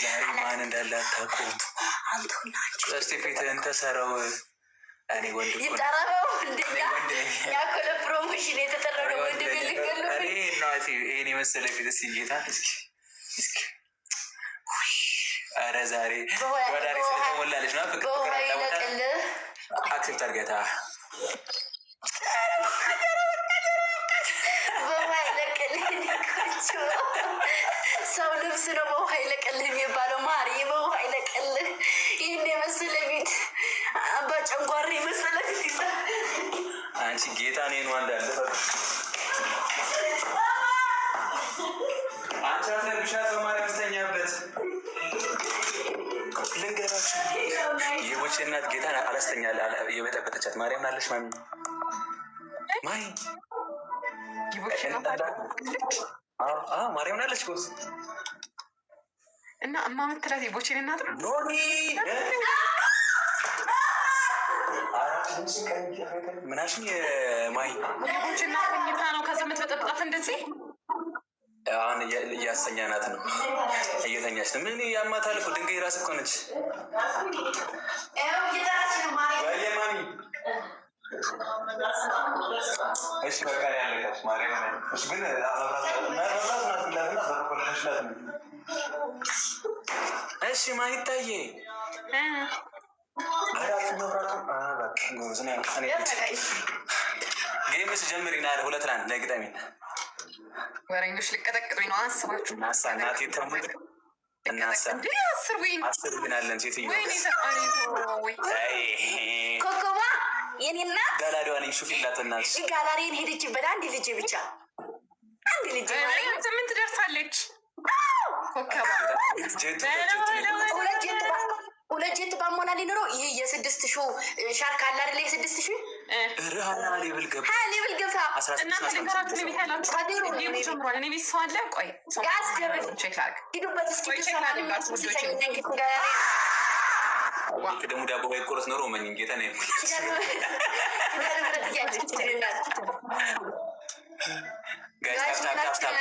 ዛሬ ማን እንዳለ አታውቁም። እስቲ ፊትህን ተሰረው። እኔ ወንድ ይጠራረው ያኮለ ፕሮሞሽን የተጠረረው ወንድ ቢልገሉ ይሄን የመሰለ ፊት እስኪ ጌታ እስኪ ኧረ ዛሬ ወዳሪ ስለተሞላለች ነው ፍቅር አክሴፕት አድርገታ ሰው ልብስ ነው በውሃ ይለቀልህ የሚባለው። ማሪ በውሃ ይለቀልህ። ይህን የመሰለ ፊት በጨንጓሬ የመሰለ ፊት ይዛ አንቺ ጌታ ነኝ ነው እንዳለ አንቺ አትለብሻት በማርያም ስተኛበት ልንገራችሁ። የቦቼ እናት ጌታን አላስተኛል የበጠበጠቻት ማርያም አለች ማይ ማርያም ናለች ጎስ እና እማ ምትላት የቦቼን እናት ምናሽን ማይ የቦቼ እናት ጌታ ነው። ከዛ የምትበጠብጣት እንደዚህ አሁን እያሰኛናት ነው። እየተኛች ነው። ምን ያማታል እኮ ድንጋይ ራስ እኮ ነች። ማሚ እሺ በቃ ያለች ማርያም እሺ ግን እሺ ማይታዬ ጌምስ ጀምሪና ሁለት ላንድ ለግጠሚ ወሬኞች ልቀጠቅጡኝ ነው አስባችሁ እናሳ እናቴ ተሙት እናሳ አስር ዊናለን ሴትዮ ኮኮባ የኔና ጋላሪዋ ነኝ ሹፊላት እናት ጋላሪን ሄደችበት አንድ ልጅ ብቻ አንድ ልጅ ምን ትደርሳለች ኮኮባ ሁለት ጀት ባሞላ ሊኖረው ይሄ የ6,000 ሻርክ አለ አይደል? የ6,000 ረሃና ሌብል ገባ ሌብል ገባ እናንተ ልንገራችሁ ነው የሚታላችሁ ታዲሩ ጌሙ ጀምሯል። እኔ ቤት ሰው አለ ቆይ ጋዝ ገበል ቼክ ላድርግ ሂዱበት እስኪ ተሰናድላችሁ ልጆች ደግሞ ዳቦ ባይቆረስ ኖሮ መኝ ጌታ ነው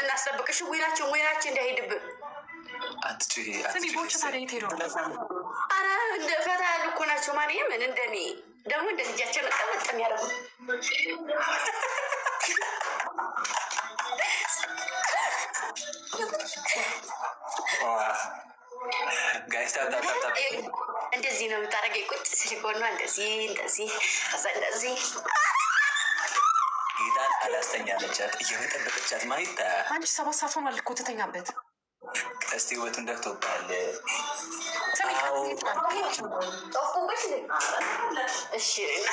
እናስጠብቅሽ ወይናቸው እንዳይሄድብን አትጭሪ ቦች ታዲያ የት ሄዶ አረ እንደ ፈታ ያሉ እኮ ናቸው። ማርያም ምን እንደኔ ደግሞ እንደ ልጃቸው መቀመጥ የሚያደርጉ ጋይስ እንደዚህ ነው የምታደርገኝ። ቁጭ ሲጎኗ እንደዚህ ጌታን አላስተኛለቻት እየበጠበጠቻት ማይታ አንቺ 7 ሰዓት ሆኗል እኮ ትተኛበት ቀስቲ ውበቱን ደፍቶባል።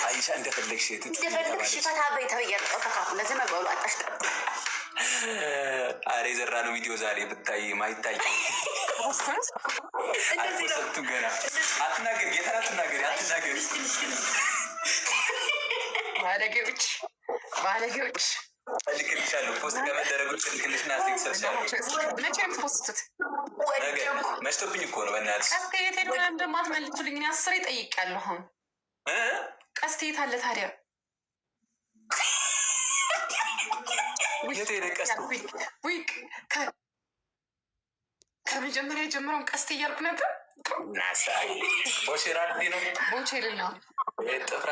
አይሻ እንደፈለግሽ ፈታ በይተው እያለቀው ተካፍለ ዘመበሉ አጣሽቀር አሬ ዘራ ነው ቪዲዮ ዛሬ ብታይ ማይታይ አልተሰጡም ገና አትናገር ጌታን አትናገር ባለጌዎች ልክልሻለሁ ፖስት ከመደረጎች ልክልሽና አስይክሰልሻለሁ። መቼ የምትፖስቱት? መሽቶብኝ እኮ ነው በእናትሽ። ቀስቴት ሄዶ እንደማትመልሱልኝ 10 ይጠይቃለሁ። አሁን ቀስቴት አለ ታዲያ የት ሄደ ቀስቴ? ከመጀመሪያ ጀምረውን ቀስቴ እያልኩ ነበር። ናሳይ ቦቼራል ነው ቦቼል ነው ጥፍራ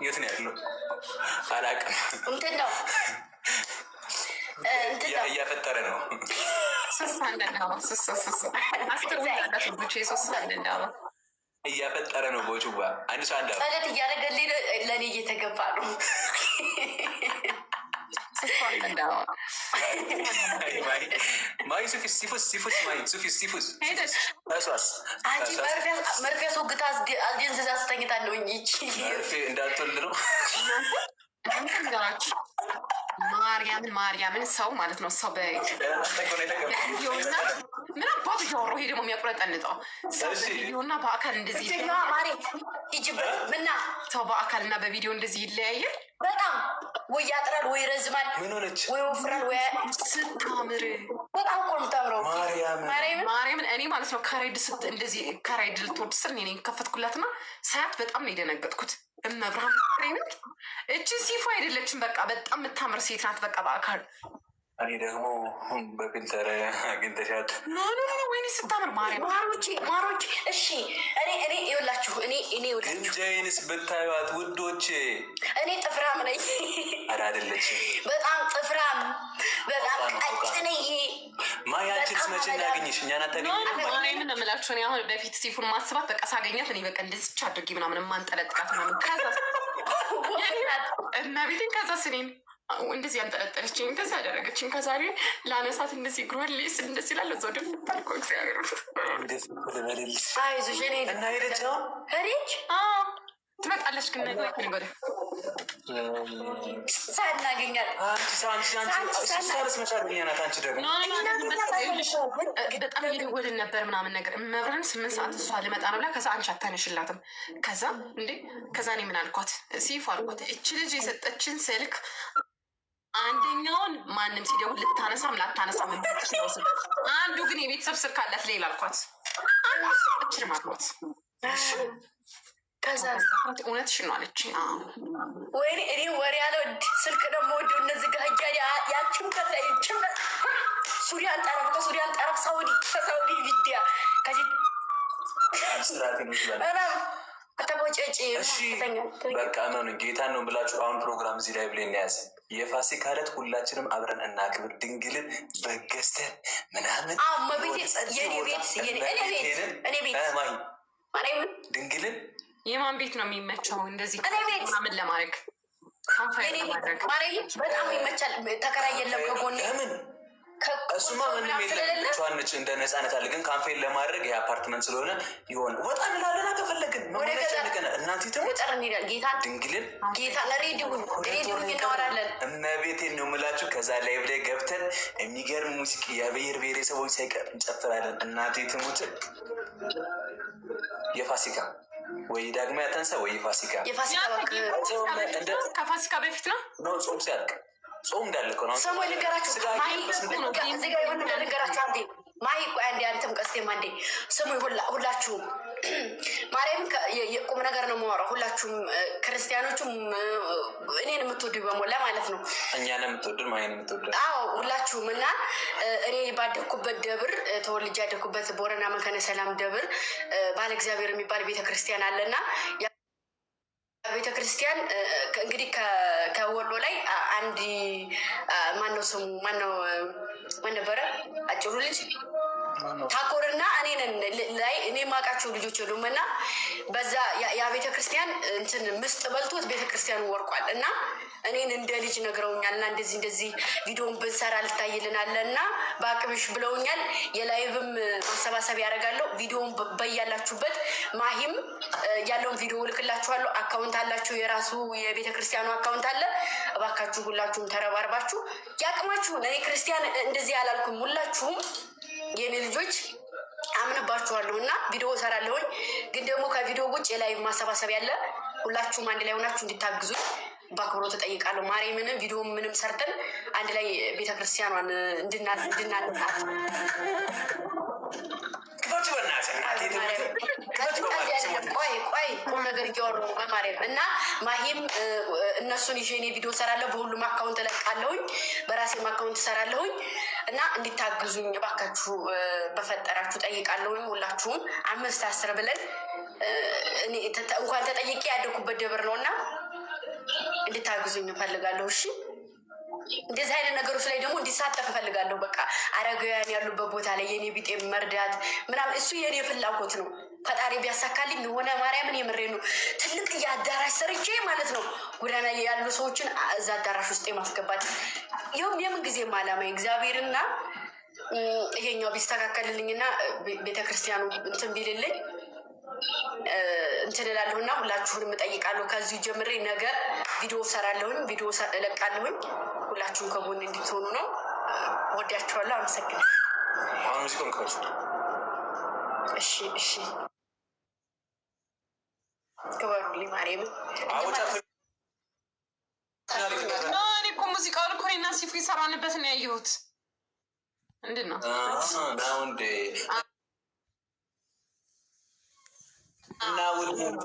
የት ነው ያለው? አላውቅም። እንትን ነው እያፈጠረ ነው። እያፈጠረ ነው። ቦቹባ አንድ ሰው አንድ ጸሎት እያደረገልኝ ለእኔ እየተገባ ነው። ማይ ሲፉስ መርፌ አስወግታ አስደንዝዛ አስተኝታለሁ እንጂ እንዳትወልድ ነው። ማርያምን ሰው ማለት ነው። ሰው ምን አባቱ እያወራሁ ይሄ ደግሞ የሚያቁረጠንጠው ቪዲዮና በአካል እንደዚህ ሰው በአካል እና በቪዲዮ እንደዚህ ይለያያል። በጣም ወይ ያጥራል ወይ ረዝማል ወይ ወፍራል ወይ ስታምር በጣም እኮ ነው የምታምረው ማርያምን። እኔ ማለት ነው ካሬድ እንደዚህ ካሬድ ልትወድ ስል እኔ ከፈትኩላትና ሳያት በጣም ነው የደነገጥኩት። እመብርሃን እቺ ሲፉ አይደለችም። በቃ በጣም የምታምር ሴት ናት። በቃ በአካል እኔ ደግሞ በፊልተር አግኝተሻት ወይኔ ስታምር ማሮች። እሺ እኔ ይኸውላችሁ እኔ ግንጃይንስ ብታዩት ውዶቼ፣ እኔ ጥፍራም ነኝ። ኧረ አይደለችም፣ በጣም ጥፍራም፣ በጣም ቀጭን። ማይ አንቺንስ መቼ እናገኝሽ? እኛን አታገኝ። ምን ነው የምላችሁ? እኔ አሁን በፊት ሲፉን ማስባት በቃ ሳገኛት እኔ በቃ እንደዚች አድርጊ ምናምን ማንጠለጥቃት ምናምን ከዛ እና ቤቴን ከዛ ስኔን እንደዚህ ያንጠለጠለችኝ እንደዚህ ያደረገችኝ ከዛሬ ለአነሳት እንደዚህ እግሯን ሊስ እንደዚህ ላለ ዘው ደፍ ታልኮ እግዚአብሔር አይዞሽ እና ሄደች ነው ሄደች ትመጣለች። ግን ወደ ሳናገኛት በጣም እየደወልን ነበር ምናምን ነገር መብረን 8 ሰዓት እሷ ልመጣ ነው ብላ ከዛ አንቺ አታነሽላትም። ከዛ ከዛ እኔ ምን አልኳት ሲፉ አልኳት እች ልጅ የሰጠችን ስልክ አንደኛውን ማንም ሲደውል ልታነሳም ላታነሳም ምትችለውስል አንዱ ግን የቤተሰብ ስልክ አላት ሌላ አልኳት። አንችልም አልኳት። ከዛ እውነትሽን ነው አለች። ወይኔ እኔ ወሬ ያለው ስልክ ደግሞ ወደ እነዚህ ጋጃ ያችም ከዛ ይችም ሱሪያን ጠረፍ ከሱሪያን ጠረፍ ከሳውዲ ቪዲያ ከዚህ አተቦጨጭ በቃ ነው ጌታን ነው ብላችሁ አሁን ፕሮግራም እዚህ ላይ ብለን ያዝ። የፋሲካ ዕለት ሁላችንም አብረን እናክብር። ድንግልን በገዝተን ምናምን ድንግልን የማን ቤት ነው የሚመቸው? እንደዚህ ምናምን ለማድረግ በጣም ይመቻል። ተከራይ የለም ከጎን ለምን እሱማ ምንም የለም ቻንች እንደ ነፃነት አለ። ግን ካምፔን ለማድረግ የአፓርትመንት ስለሆነ ይሆን ወጣ እንላለን። ከፈለግን መሆነጨንቀን እናንተ ድንግልን ጌታ ለሬዲውን እናወራለን። እመቤቴን ነው የምላችሁ። ከዛ ላይ ብላይ ገብተን የሚገርም ሙዚቃ የብሔር ብሔረሰቦች ሳይቀር እንጨፍራለን። እናቴ ትሙት የፋሲካ ወይ ዳግማ ያተንሳ ወይ ፋሲካ ከፋሲካ በፊት ነው ጾም ሲያልቅ ጾም እንዳልከ ነው። ሰሞኑን ልንገራችሁ ማሂ ቆይ አንዴ አንተም ቀስቴም አንዴ ስሙ ሁላችሁም ማርያም የቁም ነገር ነው የማወራው። ሁላችሁም ክርስቲያኖቹም እኔን የምትወዱ በሞላ ማለት ነው። እኛን የምትወዱ ማይን የምትወዱ አዎ ሁላችሁም። እና እኔ ባደኩበት ደብር ተወልጄ ያደኩበት ቦረና መካነ ሰላም ደብር ባለ እግዚአብሔር የሚባል ቤተክርስቲያን አለና ቤተክርስቲያን እንግዲህ ከወሎ ላይ አንድ ማነው ስሙ ማን ነበረ አጭሩ ልጅ ታኮርና እኔ ማቃቸው ልጆች የሉም። እና በዛ ያ ቤተክርስቲያን እንትን ምስጥ በልቶት ቤተክርስቲያኑ ወርቋል። እና እኔን እንደ ልጅ ነግረውኛል። እና እንደዚህ ቪዲዮን ብንሰራ ልታይልናለ እና በአቅምሽ ብለውኛል። የላይቭም ማሰባሰብ ያደርጋለሁ። ቪዲዮን በያላችሁበት ማሂም ያለውን ቪዲዮ ልክላችኋለሁ። አካውንት አላችሁ፣ የራሱ የቤተክርስቲያኑ አካውንት አለ። እባካችሁ ሁላችሁም ተረባርባችሁ ያቅማችሁን። እኔ ክርስቲያን እንደዚህ አላልኩም። ሁላችሁም የኔ ልጆች አምንባችኋለሁ እና ቪዲዮ ሰራለሁኝ። ግን ደግሞ ከቪዲዮ ውጭ የላይቭ ማሰባሰብ ያለ ሁላችሁም አንድ ላይ ሆናችሁ እንድታግዙ በአክብሮት እጠይቃለሁ። ማርያምንም ቪዲዮ ምንም ሰርተን አንድ ላይ ቤተክርስቲያኗን እንድናልጣት ቆይ ቁም ነገር እያወሩ በማርያም እና ማሂም እነሱን ይዤ እኔ ቪዲዮ ሰራለሁ። በሁሉም አካውንት እለቃለሁኝ፣ በራሴም አካውንት ሰራለሁኝ እና እንዲታግዙኝ እባካችሁ በፈጠራችሁ ጠይቃለሁኝ። ሁላችሁም 5-10 ብለን እንኳን ተጠይቄ ያደኩበት ደብር ነው እና እንድታግዙኝ እፈልጋለሁ። እሺ እንደዚህ አይነት ነገሮች ላይ ደግሞ እንዲሳተፍ እፈልጋለሁ። በቃ አረጋውያን ያሉበት ቦታ ላይ የኔ ቢጤ መርዳት ምናምን እሱ የኔ ፍላጎት ነው። ፈጣሪ ቢያሳካልኝ የሆነ ማርያምን የምሬ ነው ትልቅ የአዳራሽ ሰርቼ ማለት ነው ጎዳና ያሉ ሰዎችን እዛ አዳራሽ ውስጥ የማስገባት የምን ጊዜም አላማ እግዚአብሔርና ይሄኛው ቢስተካከልልኝና ቤተክርስቲያኑ እንትን ቢልልኝ እንትን እላለሁና ሁላችሁንም እጠይቃለሁ። ከዚሁ ጀምሬ ነገ ቪዲዮ ሰራለሁኝ፣ ቪዲዮ እለቃለሁኝ። ሁላችሁም ከጎን እንድትሆኑ ነው። ወዳችኋለሁ። አመሰግናለሁ። አሁን ሙዚቃውን ከፈቱ። እሺ ክበሩልኝ። ማርያምን እኔ እኮ ሙዚቃውን እኮ እና ሲፉ የሰራንበት ነው ያየሁት። ምንድን ነው እና ውድ